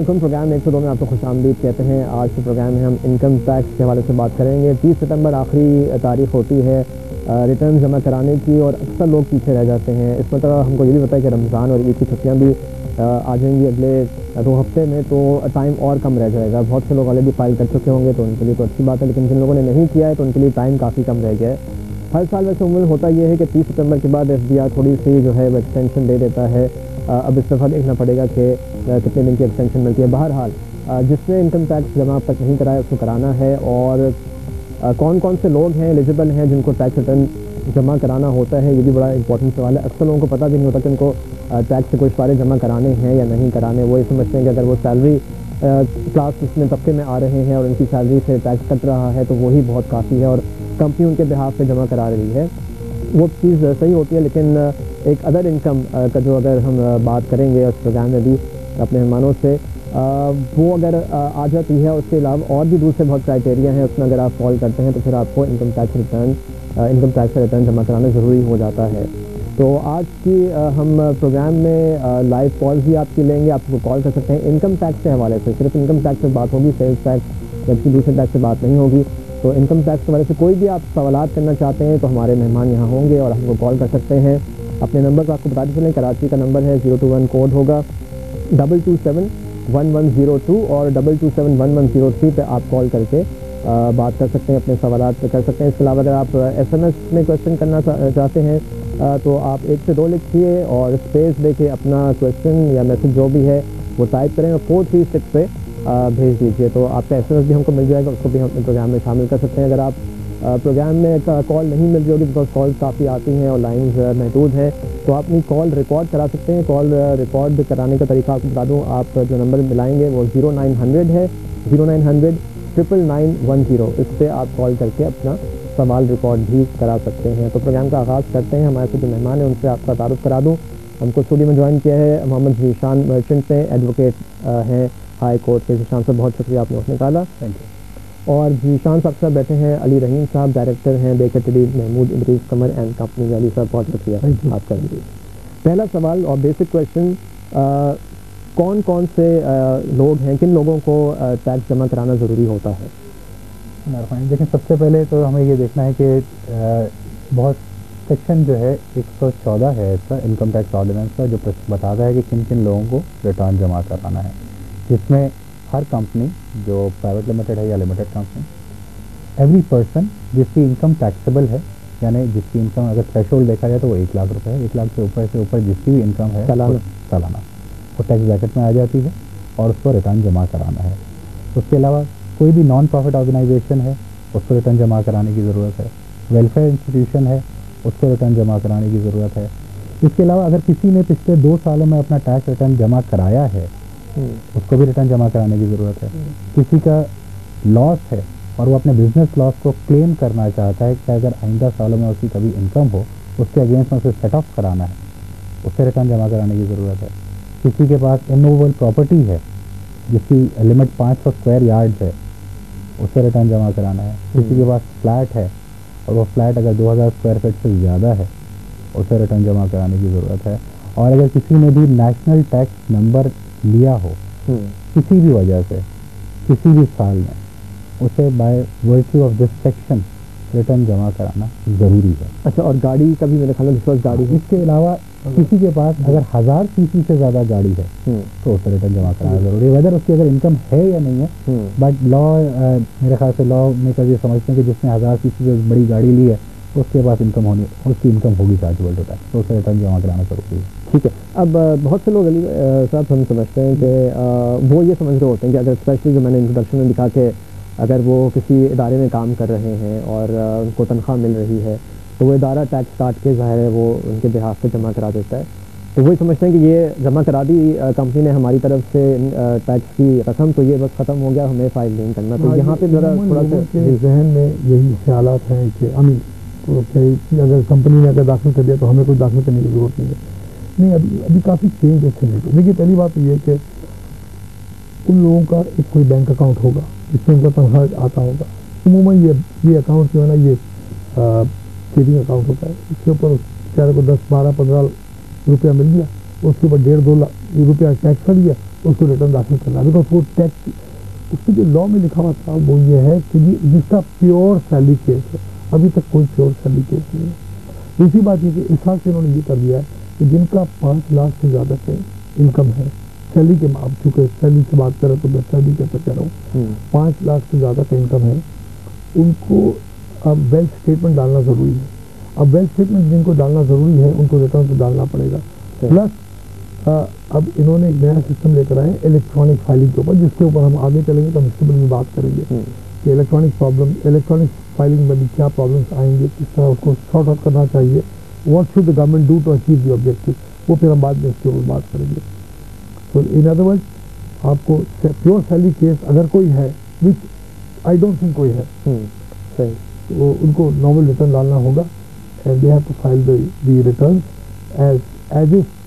علیکم. پروگرام 102 میں آپ کو خوش آمدید کہتے ہیں. آج کے پروگرام میں ہم انکم ٹیکس کے حوالے سے بات کریں گے. 30 ستمبر آخری تاریخ ہوتی ہے ریٹرن جمع کرانے کی, اور اکثر لوگ پیچھے رہ جاتے ہیں. اس مطلب ہم کو یہ بھی پتہ ہے کہ رمضان اور عید کی چھٹیاں بھی آ جائیں گی اگلے 2 ہفتے میں, تو ٹائم اور کم رہ جائے گا. بہت سے لوگ آلریڈی فائل کر چکے ہوں گے تو ان کے لیے تو اچھی بات ہے, لیکن جن لوگوں نے نہیں کیا ہے تو ان کے لیے ٹائم کافی کم رہ گیا ہے. ہر سال ویسے عموماً ہوتا یہ ہے کہ 30 ستمبر کے بعد FBR تھوڑی سی جو ہے وہ ایکسٹینشن دے دیتا ہے. اب اس دفعہ دیکھنا پڑے گا کہ کتنے دن کی ایکسٹینشن ملتی ہے. بہرحال جس نے انکم ٹیکس جمع اب تک نہیں کرایا اس کو کرانا ہے, اور کون کون سے لوگ ہیں ایلیجیبل ہیں جن کو ٹیکس ریٹرن جمع کرانا ہوتا ہے, یہ بھی بڑا امپورٹنٹ سوال ہے. اکثر لوگوں کو پتہ بھی نہیں ہوتا کہ ان کو ٹیکس سے کوئی اشارے جمع کرانے ہیں یا نہیں کرانے. وہ یہ سمجھتے ہیں کہ اگر وہ سیلری کلاس اس میں طبقے میں آ رہے ہیں اور ان کی سیلری سے ٹیکس کٹ رہا ہے تو وہی بہت کافی ہے, اور کمپنی ان کے بہاف پہ جمع کرا رہی ہے. وہ چیز صحیح ہوتی ہے, لیکن ایک ادر انکم کا جو اگر ہم بات کریں گے اس پروگرام میں بھی اپنے مہمانوں سے, وہ اگر آ جاتی ہے. اس کے علاوہ اور بھی دوسرے بہت کرائٹیریا ہیں, اس میں اگر آپ فال کرتے ہیں تو پھر آپ کو انکم ٹیکس ریٹرن جمع کرانا ضروری ہو جاتا ہے. تو آج کی ہم پروگرام میں لائیو کال بھی آپ کی لیں گے. آپ کو کال کر سکتے ہیں انکم ٹیکس کے حوالے سے. صرف انکم ٹیکس سے بات ہوگی, سیلس ٹیکس یا کسی دوسرے ٹیکس سے بات نہیں ہوگی. تو انکم ٹیکس کے حوالے سے کوئی بھی آپ سوالات کرنا چاہتے ہیں تو ہمارے مہمان یہاں ہوں گے اور ہم کو کال کر سکتے ہیں. اپنے نمبر کو آپ کو بتاتے چلیں. کراچی کا نمبر ہے 021, کوڈ ہوگا 2271102 اور 2271103 پہ آپ کال کر کے بات کر سکتے ہیں, اپنے سوالات کر سکتے ہیں. اس کے علاوہ اگر آپ SMS میں کویشچن کرنا چاہتے ہیں تو آپ 1 سے 2 لکھیے اور اسپیس دے کے اپنا کویشچن یا میسج جو بھی ہے وہ ٹائپ کریں اور 436 پہ بھیج دیجیے. تو آپ کا SMS بھی ہم کو مل جائے گا, اس کو بھی ہم اپنے پروگرام میں شامل کر سکتے ہیں. اگر آپ پروگرام میں کال نہیں مل رہی ہوگی بیکاز کال کافی آتی ہیں اور لائنز محدود ہیں, تو آپ اپنی کال ریکارڈ کرا سکتے ہیں. کال ریکارڈ کرانے کا طریقہ آپ کو بتا دوں. آپ جو نمبر ملائیں گے وہ 0900 ہے, 0900 99910. اس پہ آپ کال کر کے اپنا سوال ریکارڈ بھی کرا سکتے ہیں. تو پروگرام کا آغاز کرتے ہیں. ہمارے جو مہمان ہیں ان سے آپ کا تعارف کرا دوں. ہم کو اسٹوڈیو میں جوائن کیا ہے محمد ذیشان مرچنٹ نے, ایڈوکیٹ ہیں ہائی کورٹ کے. ذیشان صاحب بہت شکریہ, آپ نے وقت نکالا. Thank you. اور ذیشان صاحب سے بیٹھے ہیں علی رحیم صاحب, ڈائریکٹر ہیں Baker Tilly Mahmood Idrees Qamar and company. Ali صاحب بہت شکریہ آپ کا. پہلا سوال اور بیسک کویشچن, کون کون سے لوگ ہیں, کن لوگوں کو ٹیکس جمع کرانا ضروری ہوتا ہے؟ دیکھیں, سب سے پہلے تو ہمیں یہ دیکھنا ہے کہ بہت سیکشن جو ہے 114 ہے اس کا انکم ٹیکس آرڈیننس کا, جو بتاتا ہے کہ کن کن لوگوں کو ریٹرن جمع کرانا ہے, جس میں ہر کمپنی جو پرائیویٹ لمیٹڈ ہے یا لمیٹڈ کمپنی, ایوری پرسن جس کی انکم ٹیکسیبل ہے, یعنی جس کی انکم اگر تھریشولڈ دیکھا جائے تو وہ 1 لاکھ روپے ہے. 1 لاکھ سے اوپر جس کی بھی انکم ہے سالانہ وہ ٹیکس بریکٹ میں آ جاتی ہے اور اس کو ریٹرن جمع کرانا ہے. اس کے علاوہ کوئی بھی نان پروفٹ آرگنائزیشن ہے اس کو ریٹرن جمع کرانے کی ضرورت ہے. ویلفیئر انسٹیٹیوشن ہے اس کو ریٹرن جمع کرانے کی ضرورت ہے. اس کے علاوہ اگر کسی نے پچھلے 2 سالوں میں اپنا ٹیکس ریٹرن جمع کرایا ہے اس کو بھی ریٹرن جمع کرانے کی ضرورت ہے. کسی کا لاس ہے اور وہ اپنے بزنس لاس کو کلیم کرنا چاہتا ہے کہ اگر آئندہ سالوں میں اس کی کبھی انکم ہو اس کے اگینسٹ میں اسے سیٹ آف کرانا ہے, اس سے ریٹرن جمع کرانے کی ضرورت ہے. کسی کے پاس اموویبل پراپرٹی ہے جس کی لمٹ 500 اسکوائر یارڈ ہے, اس سے ریٹرن جمع کرانا ہے. کسی کے پاس فلیٹ ہے اور وہ فلیٹ اگر 2000 اسکوائر فٹ سے زیادہ ہے اس سے ریٹرن جمع کرانے کی ضرورت ہے. اور اگر کسی نے بھی نیشنل ٹیکس نمبر لیا ہو کسی بھی وجہ سے کسی بھی سال میں, اسے by virtue of this section return جمع کرانا ضروری ہے. اچھا, اور گاڑی کا بھی میرے خیال میں گاڑی ہے. اس کے علاوہ کسی کے پاس اگر 1000 cc سے زیادہ گاڑی ہے تو اس سے ریٹرن جمع کرانا ضروری ہے, ویدر اس کی اگر انکم ہے یا نہیں ہے. بٹ لا میرے خیال سے لا میکر یہ سمجھتے ہیں کہ جس نے 1000 cc سے بڑی گاڑی لی ہے اس کے پاس انکم ہوگی چارجبل ٹو ٹیکس, تو اس سے ریٹرن جمع کرانا ضروری ہے. ٹھیک ہے. اب بہت سے لوگ علی صاحب ہم سمجھتے ہیں کہ وہ یہ سمجھ رہے ہوتے ہیں کہ اگر اسپیشلی جو میں نے انٹروڈکشن میں دکھا کہ اگر وہ کسی ادارے میں کام کر رہے ہیں اور ان کو تنخواہ مل رہی ہے تو وہ ادارہ ٹیکس کاٹ کے ظاہر ہے وہ ان کے بہاف پہ جمع کرا دیتا ہے. تو وہی سمجھتے ہیں کہ یہ جمع کرا دی کمپنی نے ہماری طرف سے ٹیکس کی رقم, تو یہ بس ختم ہو گیا, ہمیں فائل نہیں کرنا. تو یہاں پہ ذرا تھوڑا سا ذہن میں یہی خیالات ہیں کہ اگر کمپنی نے اگر داخل کر دیا تو ہمیں کوئی داخل کرنے کی ضرورت نہیں ہے. نہیں, ابھی کافی چینج ہے. دیکھیے, پہلی بات یہ ہے کہ ان لوگوں کا ایک کوئی بینک اکاؤنٹ ہوگا جس میں ان کا تنخواہ آتا ہوگا. عموماً یہ اکاؤنٹ جو ہے نا یہ سیونگ اکاؤنٹ ہوتا ہے. اس کے اوپر بیچارے کو 10, 12, 15 روپیہ مل گیا, اس کے اوپر 1.5-2 لاکھ روپیہ ٹیکس کر دیا, اس کو ریٹرن داخل کرنا ہے، بیکاز وہ ٹیکس اس میں جو لا میں لکھا ہوا تھا وہ یہ ہے کہ جس کا پیور سیلری کیس ہے، ابھی تک کوئی پیور سیلری کیس نہیں ہے۔ دوسری بات یہ کہ اس حال سے انہوں نے یہ کر دیا ہے کہ جن کا 5 لاکھ سے زیادہ سے انکم ہے سیلری کے، اب چونکہ سیلری سے بات کریں تو میں سیلری کے اوپر کہہ رہا ہوں، 5 لاکھ سے زیادہ کا انکم ہے، ان کو اب ویلتھ اسٹیٹمنٹ ڈالنا ضروری ہے۔ اب ویلتھ اسٹیٹمنٹ جن کو ڈالنا ضروری ہے ان کو ریٹرن تو ڈالنا پڑے گا، پلس اب انہوں نے ایک نیا سسٹم لے کر آئے الیکٹرانک فائلنگ کے اوپر، جس کے اوپر ہم آگے چلیں گے تو ہم اس کے بارے میں بات کریں گے کہ الیکٹرانک فائلنگ میں بھی کیا پرابلمس آئیں گے، کس طرح اس کو شارٹ آؤٹ کرنا چاہیے، what should the government do to achieve the objective, وہ پھر ہم بعد میں اس کے اوپر بات کریں گے۔ تو ان ادر ورڈ آپ کو پیور سیلری کیس اگر کوئی ہے، وچ آئی ڈونٹ تھنک کوئی ہے، صحیح، تو ان کو نارمل ریٹرن ڈالنا ہوگا، and they have to file the return as if